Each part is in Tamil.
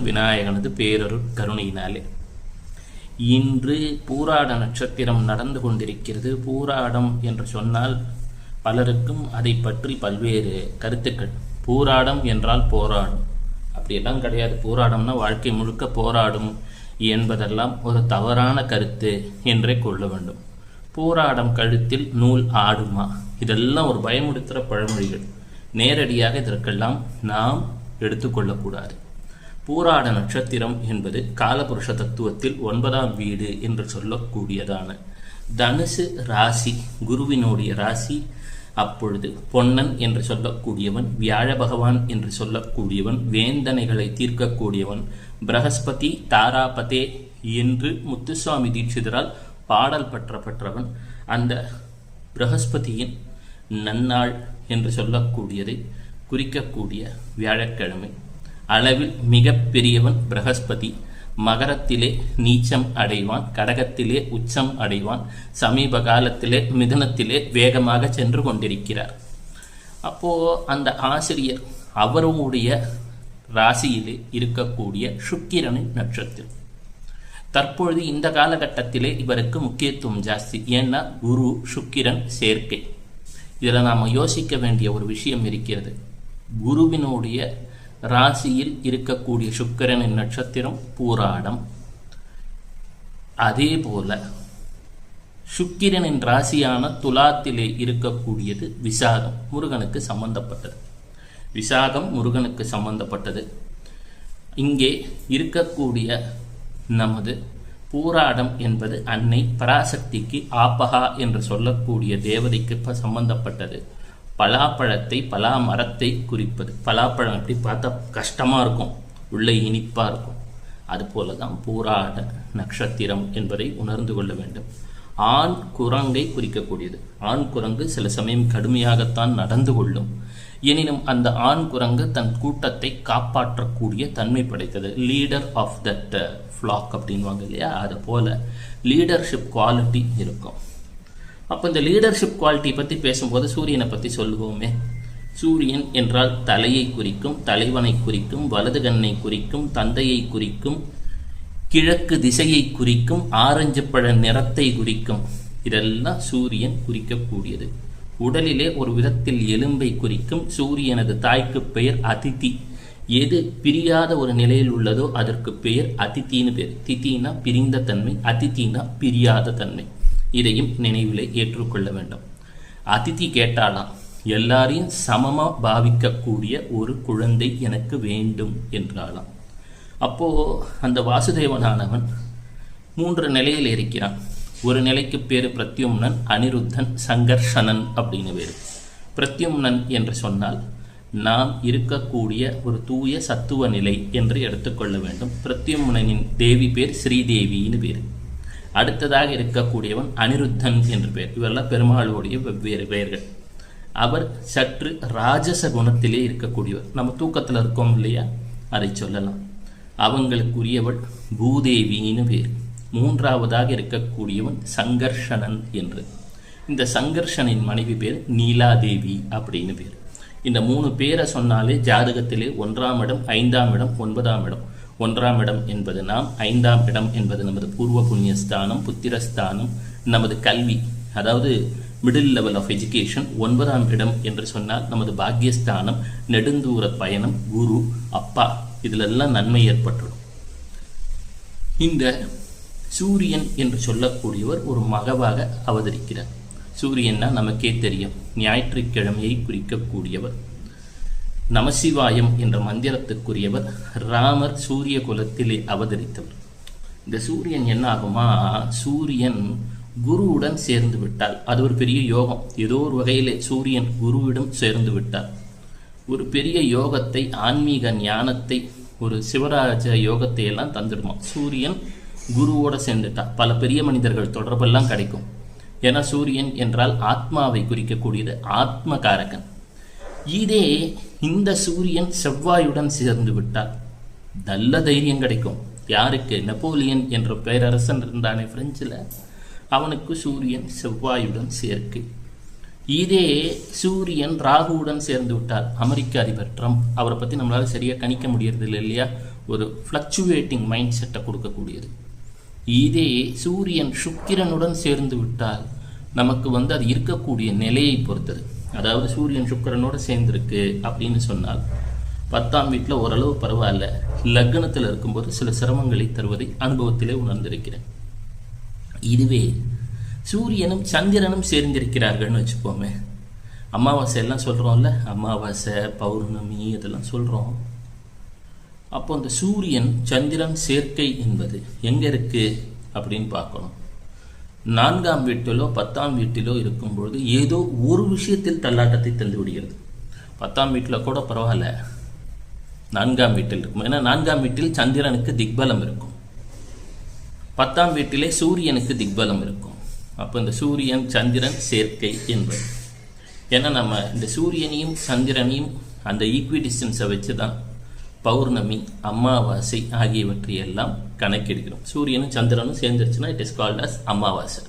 விநாயகனது பேரருட் கருணையினாலே. இன்று பூராட நட்சத்திரம் நடந்து கொண்டிருக்கிறது. பூராடம் என்று சொன்னால் பலருக்கும் அதை பற்றி பல்வேறு கருத்துக்கள். பூராடம் என்றால் போராடும், அப்படியெல்லாம் கிடையாது. போராடம்னா வாழ்க்கை முழுக்க போராடும் என்பதெல்லாம் ஒரு தவறான கருத்து என்றே கொள்ள வேண்டும். போராடம் கழுத்தில் நூல் ஆடுமா, இதெல்லாம் ஒரு பயமுறுத்துகிற பழமொழிகள். நேரடியாக இதற்கெல்லாம் நாம் எடுத்துக்கொள்ளக்கூடாது. பூராட நட்சத்திரம் என்பது காலபுருஷ தத்துவத்தில் 9ஆம் வீடு என்று சொல்லக்கூடியதான தனுசு ராசி, குருவினுடைய ராசி. அப்பொழுது பொன்னன் என்று சொல்லக்கூடியவன், வியாழ பகவான் என்று சொல்லக்கூடியவன், வேந்தனைகளை தீர்க்கக்கூடியவன், பிரகஸ்பதி தாராபதே என்று முத்துசுவாமி தீட்சிதரால் பாடல் பெற்றவன். அந்த பிரகஸ்பதியின் நன்னாள் என்று சொல்லக்கூடியதை குறிக்கக்கூடிய வியாழக்கிழமை. அளவில் மிக பெரியவன் பிரகஸ்பதி. மகரத்திலே நீச்சம் அடைவான், கடகத்திலே உச்சம் அடைவான், சமீப காலத்திலே மிதுனத்திலே வேகமாக சென்று கொண்டிருக்கிறார். அப்போ அந்த ஆசிரியர் அவருடைய ராசியிலே இருக்கக்கூடிய சுக்கிரனின் நட்சத்திரம். தற்பொழுது இந்த காலகட்டத்திலே இவருக்கு முக்கியத்துவம் ஜாஸ்தி. ஏன்னா குரு சுக்கிரன் சேர்க்கை. இதில் நாம் யோசிக்க வேண்டிய ஒரு விஷயம் இருக்கிறது. குருவினுடைய ராசியில் இருக்கக்கூடிய சுக்கிரனின் நட்சத்திரம் பூராடம். அதே போல சுக்கிரனின் ராசியான துலாத்திலே இருக்கக்கூடியது விசாகம், முருகனுக்கு சம்பந்தப்பட்டது. விசாகம் முருகனுக்கு சம்பந்தப்பட்டது. இங்கே இருக்கக்கூடிய நமது பூராடம் என்பது அன்னை பராசக்திக்கு ஆப்பகா என்று சொல்லக்கூடிய தேவதைக்கு சம்பந்தப்பட்டது. பலாப்பழத்தை, பலா மரத்தை குறிப்பது. பலாப்பழம் எப்படி பார்த்தா கஷ்டமாக இருக்கும், உள்ளே இனிப்பாக இருக்கும். அதுபோல தான் பூராட நட்சத்திரம் என்பதை உணர்ந்து கொள்ள வேண்டும். ஆண் குரங்கை குறிக்கக்கூடியது. ஆண் குரங்கு சில சமயம் கடுமையாகத்தான் நடந்து கொள்ளும். எனினும் அந்த ஆண் குரங்கு தன் கூட்டத்தை காப்பாற்றக்கூடிய தன்மை படைத்தது. லீடர் ஆஃப் தட் ஃப்ளாக் அப்படின்வாங்க இல்லையா, அது போல லீடர்ஷிப் குவாலிட்டி இருக்கும். அப்போ இந்த லீடர்ஷிப் குவாலிட்டி பற்றி பேசும்போது சூரியனை பற்றி சொல்லுவோமே. சூரியன் என்றால் தலையை குறிக்கும், தலைவனை குறிக்கும், வலது கண்ணை குறிக்கும், தந்தையை குறிக்கும், கிழக்கு திசையை குறிக்கும், ஆரஞ்சு பழ நிறத்தை குறிக்கும். இதெல்லாம் சூரியன் குறிக்கக்கூடியது. உடலிலே ஒரு விதத்தில் எலும்பை குறிக்கும். சூரியனது தாய்க்கு பெயர் அதிதி. எது பிரியாத ஒரு நிலையில் உள்ளதோ அதற்கு பெயர் அதித்தின்னு பேர். தித்தினா பிரிந்த தன்மை, அதித்தினா பிரியாத தன்மை. இதையும் நினைவிலே ஏற்றுக்கொள்ள வேண்டும். அதிதி கேட்டாலாம், எல்லாரையும் சமமாக பாவிக்கக்கூடிய ஒரு குழந்தை எனக்கு வேண்டும் என்றாலாம். அப்போ அந்த வாசுதேவனானவன் 3 நிலையில் இருக்கிறான். ஒரு நிலைக்கு பேர் பிரத்யும்னன், அனிருத்தன், சங்கர்ஷனன் அப்படின்னு பேர். பிரத்யும்னன் என்று சொன்னால் நாம் இருக்கக்கூடிய ஒரு தூய சத்துவ நிலை என்று எடுத்துக்கொள்ள வேண்டும். பிரத்யும்னனின் தேவி பேர் ஸ்ரீதேவின்னு பேர். அடுத்ததாக இருக்கக்கூடியவன் அனிருத்தன் என்று பேர். இவரெல்லாம் பெருமாளுடைய வெவ்வேறு பெயர்கள். அவர் சற்று ராஜச குணத்திலே இருக்கக்கூடியவர். நம்ம தூக்கத்தில் இருக்கோம் இல்லையா, அதை சொல்லலாம். அவங்களுக்குரியவள் பூதேவின்னு பேர். 3ஆவதாக இருக்கக்கூடியவன் சங்கர்ஷனன் என்று. இந்த சங்கர்ஷனின் மனைவி பேர் நீலாதேவி அப்படின்னு பேர். இந்த 3 பேரை சொன்னாலே ஜாதகத்திலே 1ஆம் இடம், 5ஆம் இடம், 9ஆம் இடம். 1ஆம் இடம் என்பது நாம், 5ஆம் இடம் என்பது நமது பூர்வ புண்ணியஸ்தானம், புத்திரஸ்தானம், நமது கல்வி, அதாவது மிடில் லெவல் ஆஃப் எஜுகேஷன். 9ஆம் இடம் என்று சொன்னால் நமது பாக்யஸ்தானம், நெடுந்தூர பயணம், குரு, அப்பா, இதிலெல்லாம் நன்மை ஏற்பட்டுடும். இந்த சூரியன் என்று சொல்லக்கூடியவர் ஒரு மகவாக அவதரிக்கிறார். சூரியன்னா நமக்கே தெரியும், ஞாயிற்றுக்கிழமையை குறிக்கக்கூடியவர். நமசிவாயம் என்ற மந்திரத்துக்குரியவர். ராமர் சூரிய குலத்திலே அவதரித்தவர். இந்த சூரியன் என்ன ஆகுமா, சூரியன் குருவுடன் சேர்ந்து விட்டால் அது ஒரு பெரிய யோகம். ஏதோ ஒரு வகையிலே சூரியன் குருவிடம் சேர்ந்து விட்டால் ஒரு பெரிய யோகத்தை, ஆன்மீக ஞானத்தை, ஒரு சிவராஜ யோகத்தை எல்லாம் தந்துடுமா. சூரியன் குருவோட சேர்ந்துட்டா பல பெரிய மனிதர்கள் தொடர்பெல்லாம் கிடைக்கும். ஏன்னா சூரியன் என்றால் ஆத்மாவை குறிக்கக்கூடியது, ஆத்மகாரகன். இதே இந்த சூரியன் செவ்வாயுடன் சேர்ந்து விட்டால் நல்ல தைரியம் கிடைக்கும். யாருக்கு? நெப்போலியன் என்ற பேரரசன் இருந்தானே பிரெஞ்சில், அவனுக்கு சூரியன் செவ்வாயுடன் சேர்க்கை. இதே சூரியன் ராகுவுடன் சேர்ந்து விட்டார். அமெரிக்க அதிபர் ட்ரம்ப், அவரை பற்றி நம்மளால் சரியாக கணிக்க முடியறது இல்லை இல்லையா. ஒரு ஃப்ளக்சுவேட்டிங் மைண்ட் செட்டை கொடுக்கக்கூடியது. இதே சூரியன் சுக்கிரனுடன் சேர்ந்து விட்டால் நமக்கு அது இருக்கக்கூடிய நிலையை பொறுத்தது. அதாவது சூரியன் சுக்கிரனோட சேர்ந்திருக்கு அப்படின்னு சொன்னால் 10ஆம் வீட்டில் ஓரளவு பரவாயில்ல, லக்னத்தில் இருக்கும்போது சில சிரமங்களை தருவதை அனுபவத்திலே உணர்ந்திருக்கிறேன். இதுவே சூரியனும் சந்திரனும் சேர்ந்திருக்கிறார்கள்னு வச்சுப்போமே, அமாவாசை எல்லாம் சொல்கிறோம்ல, அமாவாசை பௌர்ணமி இதெல்லாம் சொல்கிறோம். அப்போ அந்த சூரியன் சந்திரன் சேர்க்கை என்பது எங்கே இருக்குது அப்படின்னு பார்க்கணும். 4ஆம் வீட்டிலோ 10ஆம் வீட்டிலோ இருக்கும்பொழுது ஏதோ ஒரு விஷயத்தில் தள்ளாட்டத்தை தந்து விடுகிறது. 10ஆம் வீட்டில் கூட பரவாயில்ல, 4ஆம் வீட்டில் இருக்கும். ஏன்னா 4ஆம் வீட்டில் சந்திரனுக்கு திக்பலம் இருக்கும், 10ஆம் வீட்டிலே சூரியனுக்கு திக்பலம் இருக்கும். அப்போ இந்த சூரியன் சந்திரன் சேர்க்கை என்பது ஏன்னா நம்ம இந்த சூரியனையும் சந்திரனையும் அந்த ஈக்வி டிஸ்டன்ஸை வச்சு தான் பௌர்ணமி அமாவாசை ஆகியவற்றையெல்லாம் கணக்கெடுக்கிறோம். சூரியனும் சந்திரனும் சேர்ந்துருச்சுன்னா இட் இஸ் கால்ட் அஸ் அமாவாசை.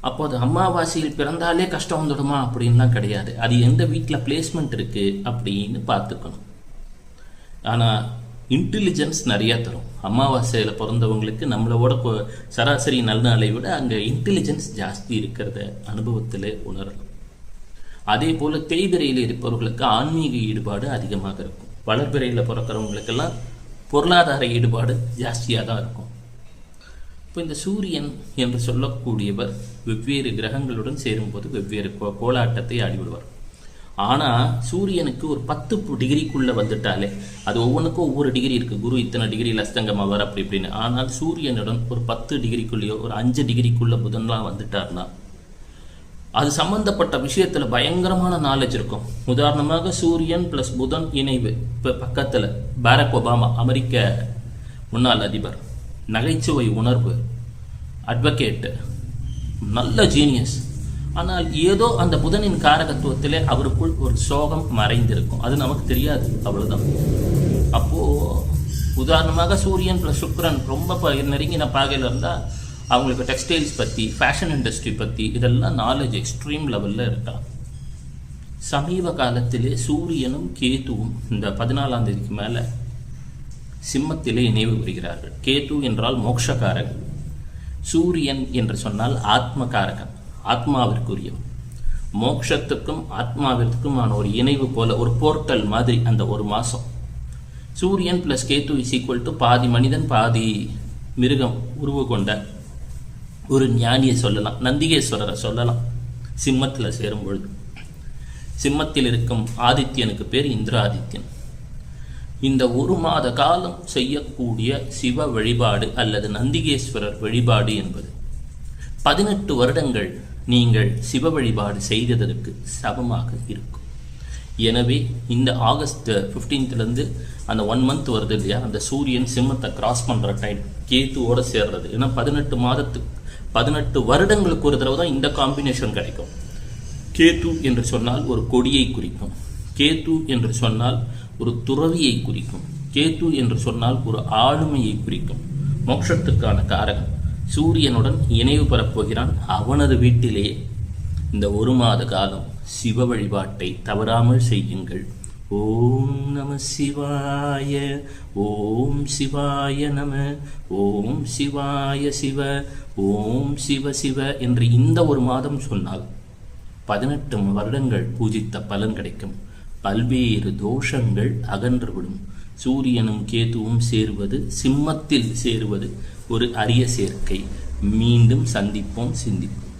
அப்போது அமாவாசையில் பிறந்தாலே கஷ்டம் வந்துடுமா அப்படின்லாம் கிடையாது. அது எந்த வீட்டில் பிளேஸ்மெண்ட் இருக்குது அப்படின்னு பார்த்துக்கணும். ஆனால் இன்டெலிஜென்ஸ் நிறையா தரும். அமாவாசையில் பிறந்தவங்களுக்கு நம்மளோட சராசரி நல்நாளை விட அங்கே இன்டெலிஜென்ஸ் ஜாஸ்தி இருக்கிறத அனுபவத்தில் உணரலாம். அதே போல் தேய்பிரையில் இருப்பவர்களுக்கு ஆன்மீக ஈடுபாடு அதிகமாக இருக்கும். வளர்பிறையில் பிறக்கிறவங்களுக்கெல்லாம் பொருளாதார ஈடுபாடு ஜாஸ்தியாக தான் இருக்கும். இப்போ இந்த சூரியன் என்று சொல்லக்கூடியவர் வெவ்வேறு கிரகங்களுடன் சேரும்போது வெவ்வேறு கோலாட்டத்தை ஆடிவிடுவார். ஆனால் சூரியனுக்கு ஒரு 10 டிகிரிக்குள்ளே வந்துட்டாலே, அது ஒவ்வொன்றுக்கும் ஒவ்வொரு டிகிரி இருக்குது, குரு இத்தனை டிகிரியில் அஸ்தங்கம் ஆவார் அப்படி இப்படின்னு. ஆனால் சூரியனுடன் ஒரு 10 டிகிரிக்குள்ளேயோ ஒரு 5 டிகிரிக்குள்ளே புதன்லாம் வந்துட்டார்னா அது சம்பந்தப்பட்ட விஷயத்தில் பயங்கரமான நாலேஜ் இருக்கும். உதாரணமாக சூரியன் ப்ளஸ் புதன் இணைவு. இப்போ பக்கத்தில் பாரக் ஒபாமா, அமெரிக்க முன்னாள் அதிபர், நகைச்சுவை உணர்வு, அட்வொகேட்டு, நல்ல ஜீனியஸ். ஆனால் ஏதோ அந்த புதனின் காரகத்துவத்திலே அவருக்குள் ஒரு சோகம் மறைந்திருக்கும், அது நமக்கு தெரியாது, அவ்வளோதான். அப்போது உதாரணமாக சூரியன் ப்ளஸ் சுக்கிரன் ரொம்ப நெருங்கின பாகையில் இருந்தால் அவங்களுக்கு டெக்ஸ்டைல்ஸ் பற்றி, ஃபேஷன் இண்டஸ்ட்ரி பற்றி இதெல்லாம் நாலேஜ் எக்ஸ்ட்ரீம் லெவலில் இருக்கலாம். சமீப காலத்திலே சூரியனும் கேதுவும் இந்த 14ஆம் தேதிக்கு மேலே சிம்மத்திலே இணைவு வருகிறார்கள். கேது என்றால் மோட்சக்காரகன், சூரியன் என்று சொன்னால் ஆத்மகாரகன், ஆத்மாவிற்குரியவன். மோட்சத்துக்கும் ஆத்மாவிற்குமான ஒரு இணைவு போல ஒரு போர்ட்டல் மாதிரி அந்த ஒரு மாதம். சூரியன் plus Ketu is equal to பாதி மனிதன் பாதி மிருகம் உருவு கொண்ட ஒரு ஞானியை சொல்லலாம், நந்திகேஸ்வரரை சொல்லலாம். சிம்மத்தில் சேரும் பொழுது சிம்மத்தில் இருக்கும் ஆதித்யனுக்கு பேர் இந்திராதித்யன். இந்த ஒரு மாத காலம் செய்யக்கூடிய சிவ வழிபாடு அல்லது நந்திகேஸ்வரர் வழிபாடு என்பது 18 வருடங்கள் நீங்கள் சிவ வழிபாடு செய்ததற்கு சமமாக இருக்கும். எனவே இந்த ஆகஸ்ட் 15லேருந்து அந்த 1 மந்த் வருது இல்லையா, அந்த சூரியன் சிம்மத்தை கிராஸ் பண்ணுற டைம் கேத்துவோடு சேர்றது. ஏன்னா 18 வருடங்களுக்கு ஒரு தடவை தான் இந்த காம்பினேஷன் கிடைக்கும். கேத்து என்று சொன்னால் ஒரு கொடியை குறிக்கும், கேத்து என்று சொன்னால் ஒரு துறவியை குறிக்கும், கேத்து என்று சொன்னால் ஒரு ஆளுமையை குறிக்கும். மோட்சத்துக்கான காரகன் சூரியனுடன் இணைவு பெறப்போகிறான். அவனது வீட்டிலே இந்த ஒரு மாத காலம் சிவ வழிபாட்டை தவறாமல் செய்யுங்கள். ஓம் நம சிவாய, ஓம் சிவாய நம, ஓம் சிவாய சிவ, ஓம் சிவ சிவ என்று இந்த ஒரு மாதம் சொன்னால் 18 வருடங்கள் பூஜித்த பலன் கிடைக்கும். பல்வேறு தோஷங்கள் அகன்றுவிடும். சூரியனும் கேதுவும் சேருவது, சிம்மத்தில் சேருவது ஒரு அரிய சேர்க்கை. மீண்டும் சந்திப்போம், சிந்திப்போம்.